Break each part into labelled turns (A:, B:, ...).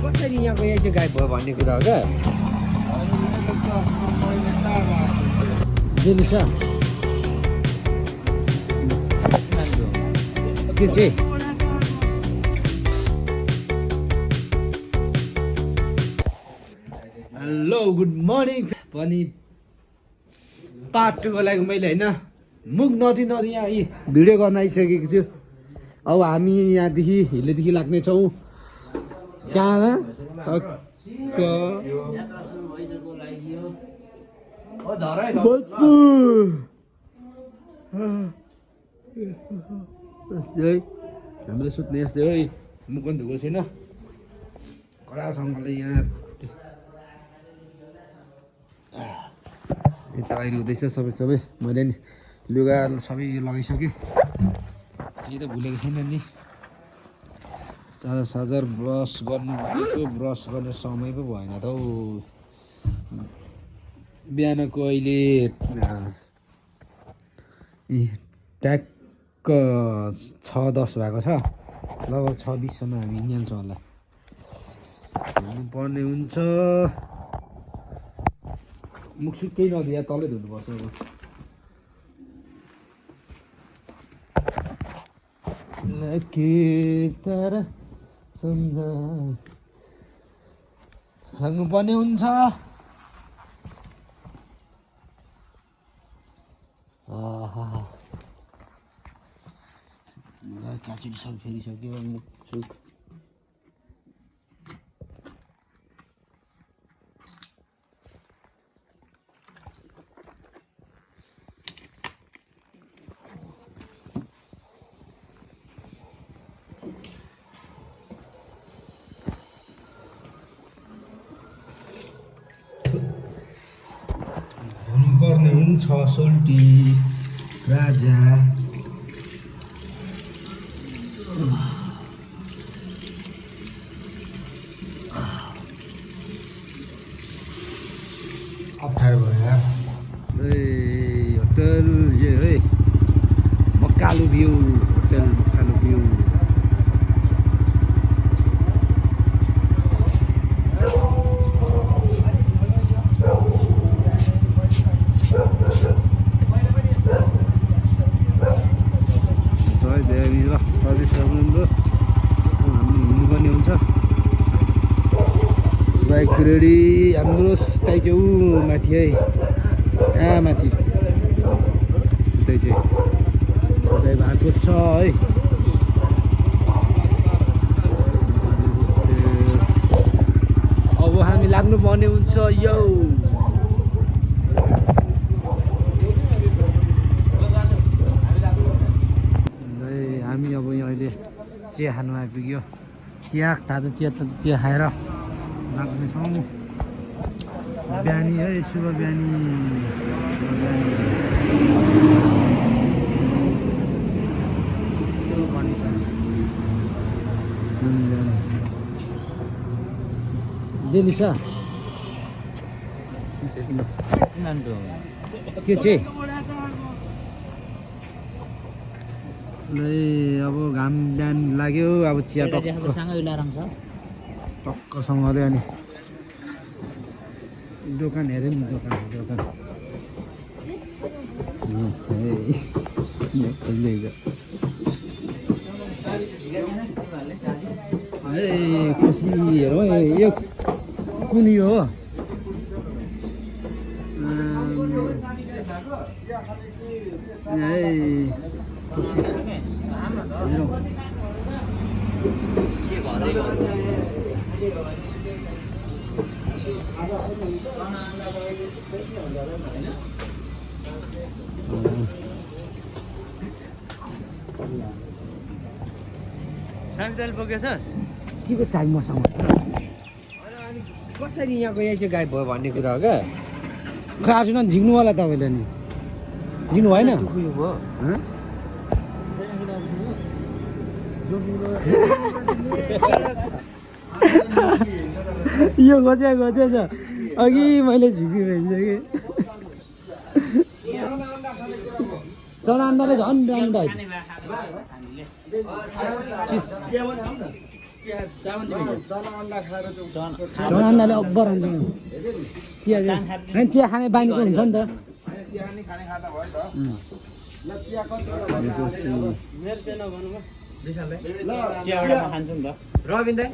A: कसरी यहाँको यहाँ चाहिँ गायब भयो भन्ने कुरा हो क्या जेलिसा के चाहिँ हेलो गुड मर्निङ पनि पार्ट 2 को लागि मैले होइन मुख नदी यहाँ भिडियो गर्न आइसकेको छु अब हामी यहाँदेखि हिलेदेखि लाग्नेछौँ कहाँ हामीले सुत्ने यस्तै है मुख पनि धुएको छैन कडासँगले यहाँ तयारी हुँदैछ सबै मैले नि लुगा सबै लगाइसकेँ केही त भुलेको छैन नि चार्जर ब्रस गर्नु भनेको ब्रस गर्ने समय पो भएन त हौ बिहानको अहिले ट्याक्क 6:10 भएको छ लगभग 6:20 सम्म हामी हिँड्छौँ होला हिँड्नुपर्ने हुन्छ मुखसुख केही नदिए तलै धुनुपर्छ अब के तर लाग्नुपर्ने हुन्छ काचिल सब फेरिसक्यो मुखसुख पर्ने हुन्छ सोल्टी राजा अप्ठ्यारो भयो होटल यो है Makalu view hotel Makalu view bike ready हाम्रो सुताइ चाहिँ माथि है यहाँ माथि सुताइ भएको छ है अब हामी लाग्नु पर्ने हुन्छ यो हामी अब यहाँ अहिले चिया खानु आइपुग्यो चिया तातो चिया खाएर लाग्नेछौँ बिहानी है शुभ बिहानी डेलिसा के चाहिँ अब घाम बिहान लाग्यो अब चिया टक्कसँगले अनि दोकान हेऱ्यो नि दोकान खुसी हेरौँ यो कुन यो हो खुसी सामिदाल बोकेछस् के को चाहियो मसँग अनि कसरी यहाँको यहाँ चाहिँ गायब भयो भन्ने कुरा हो क्या खै आज न झिक्नु होला तपाईँले नि झिक्नु भएन यो खोजेछ अघि मैले झिकिरहेको चना अन्डाले झन् अन्डा जनान्दाले अब्बर हुन्छ चिया होइन चिया खाने बानीको हुन्छ नि त
B: खान्छु नि त रबिन दाइ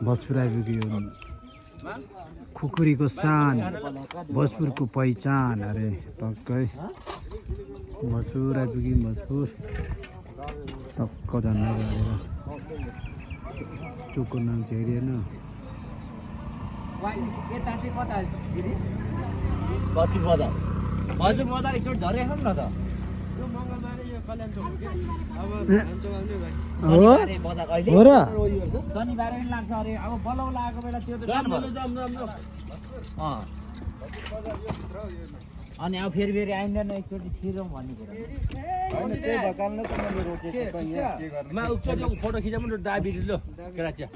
A: भोजपुर आइपुग्यो खुकुरीको सान भोजपुरको पहिचान अरे टक्कै भोजपुर आइपुग्यो भोजपुर टक्क झन्डा गरेर चोकको नाम चाहिँ हेरिएन
B: हजुर बजार एकचोटि झरेको न त
A: हो र
B: शनिबार पनि लाग्छ अरे अब बलौ लागेको बेला त्यो त अनि अब फेरि फेरि आइँदैन एकचोटि छिरौँ भन्ने कुरा फोटो खिचाउनु डायबिटिज लो केराचिया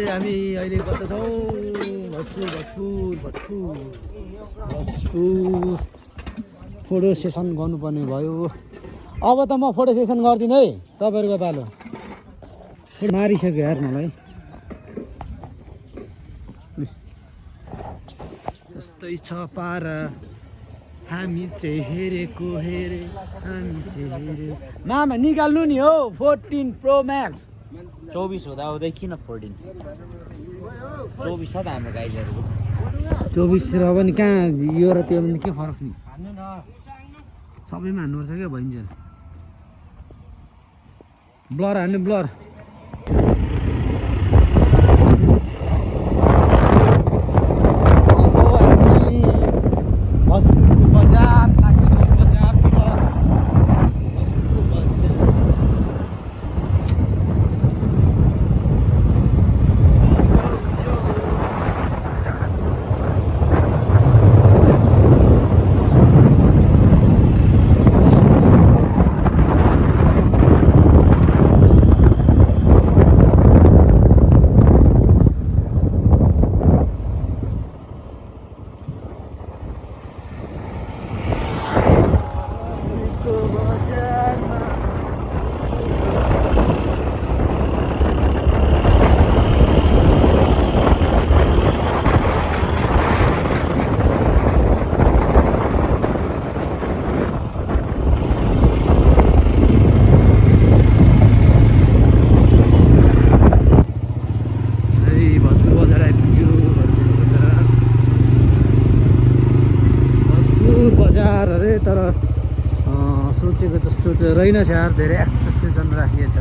A: हामी अहिले कता छौँ भोजपुर भोजपुर भोजपुर भोजपुर फोटो सेसन गर्नुपर्ने भयो अब त म फोटो सेसन गर्दिनँ है तपाईँहरूको पालो मारिसक्यो यार मलाई यस्तै छ पारा हामी चाहिँ हेरेको हेरे हामी चाहिँ हेरे मामा निकाल्नु नि हौ 14 प्रो म्याक्स
B: 24 हुँदा हुँदै किन 14 24 छ त हाम्रो गाइजहरूको
A: 24 र पनि कहाँ यो र त्यो के फरक नि सबैमा हान्नुपर्छ क्या भइन्छ ब्लर हान्ने ब्लर सोचेको जस्तो त रहेनछ यार धेरै एक्सपेक्टेसन राखिएको छ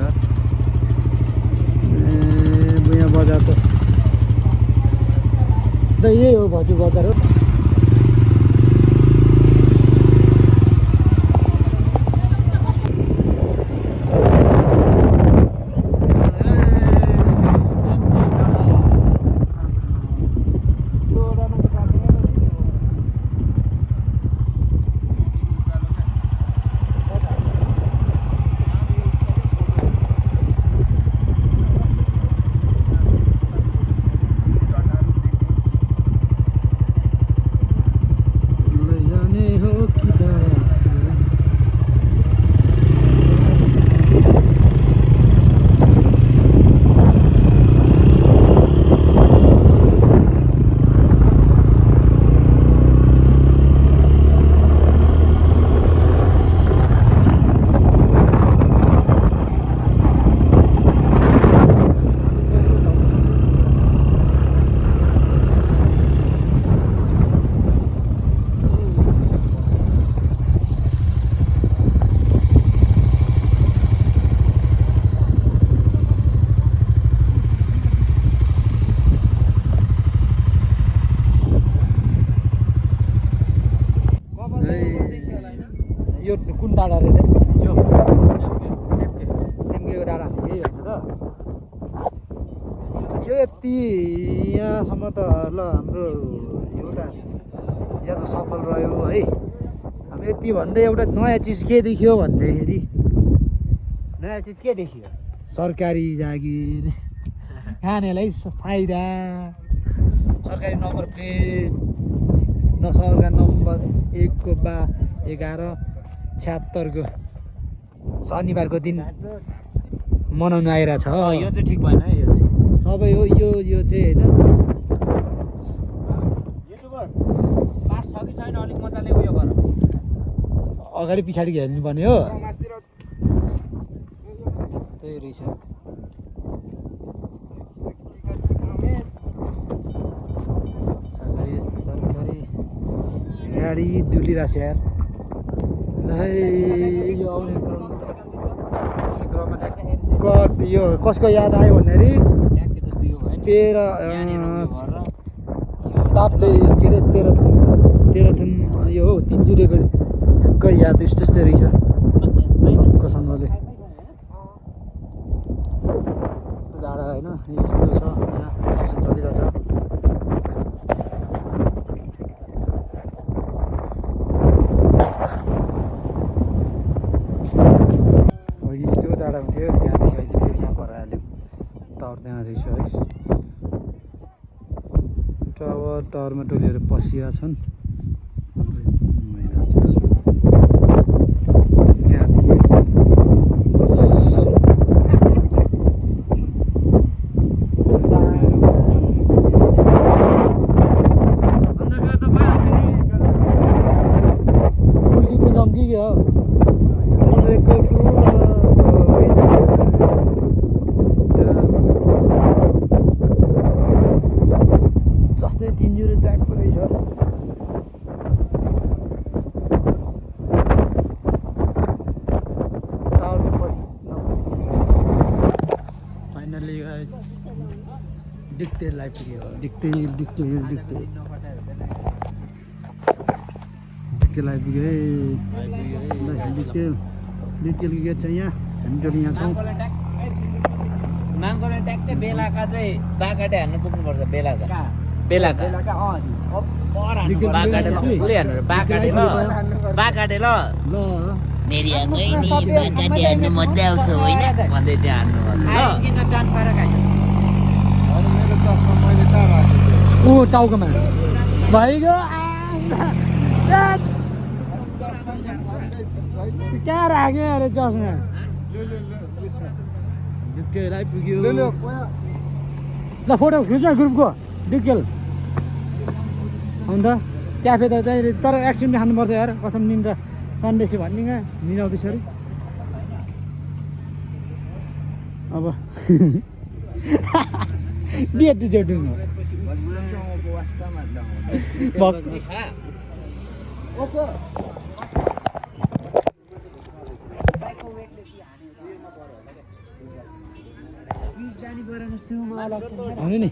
A: यहाँ बजार त यही हो भजु बजार हो यो कुन डाँडा रे यो टिम्केको डाँडा यही होइन त यो यति यहाँसम्म त ल हाम्रो एउटा या त सफल रह्यो है अब यति भन्दै एउटा नयाँ चिज के देखियो भन्दाखेरि नयाँ चिज के देखियो सरकारी जागिर खानेलाई फाइदा सरकारी नम्बर प्लेट न सरकारी नम्बर 1 को 11/76 को शनिबारको दिन मनाउनु आइरहेको छ
B: यो चाहिँ ठिक भएन है यो चाहिँ
A: सबै हो यो चाहिँ होइन
B: युट्युबर पास छ कि छैन अलिक मजाले उयो गर
A: अगाडि पछाडि हेर्नुपर्ने हो त्यही रहेछ सरकारी गाडी डुलिरहेको छ यार ल यो आउने क्रममा ठ्याक्क यो कसको याद आयो भन्दाखेरि तापले के अरे तेह्रथुम यो हो तिनजुरेको ठ्याक्कै याद यस्तै रहेछ टक्कसँगले डाँडा होइन यस्तो छ यहाँ प्रोसेसन चलिरहेछ अघि त्यो डाँडा हुन्थ्यो त्यहाँदेखि अहिले फेरि यहाँ पर हाल्यो टावर त्यहाँ रहेछ है टावरमा टोलीहरू पसिरहेका छन् जस्तै तिनजुरे टाइपको रहेछ फाइनली डिक्टेल आइपुग्यो डिक्टेल आइपुग्यो है डिक्टेलको गेट छ यहाँ हामी टोली यहाँ छौँ
B: माङ्गोले ट्याक्कै बेलाका चाहिँ बाकाटे हान्नु पुग्नुपर्छ बेलाका बाकाटे ल बाकाटे ल मेरी आमै नि बाकाटे हान्नु मजा आउँछ होइन भन्दै त्यहाँ हान्नु
A: ऊ टाउकोमा भइगयो कहाँ राख्यो अरे चस्मा डिक्टेल आइपुग्यो ल फोटो खिच्न ग्रुपको डिक्टेल अन्त क्याफे त त्यही तर एकछिन खानुपर्छ यार कसम निन्द्रा सन्डेसी भन्ने क्या मिलाउँदैछ अरे अब डेट टु डेट आउनु नि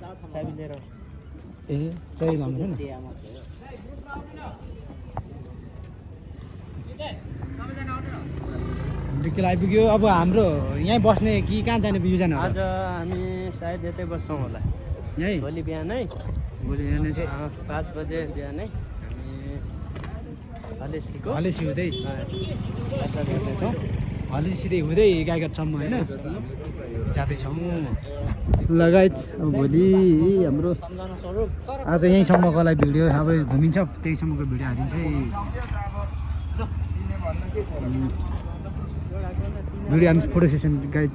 A: ए चाहिँ लाउँछ नि डिक्टेल आइपुग्यो अब हाम्रो यहीँ बस्ने कि कहाँ जाने बिजु जाने
C: आज हामी सायद यतै बस्छौँ होला
A: यहीँ
C: भोलि बिहानै 5 बजे बिहानै हामी
A: हलेसी हुँदै हलेसी सिधै हुँदै गाईघाटसम्म होइन जाँदैछौँ लगायत भोलि हाम्रो आज यहीँसम्मकोलाई भिडियो अब घुमिन्छ त्यहीसम्मको भिडियो हालिन्छ भिडियो हामी फोटो सेसन गाइड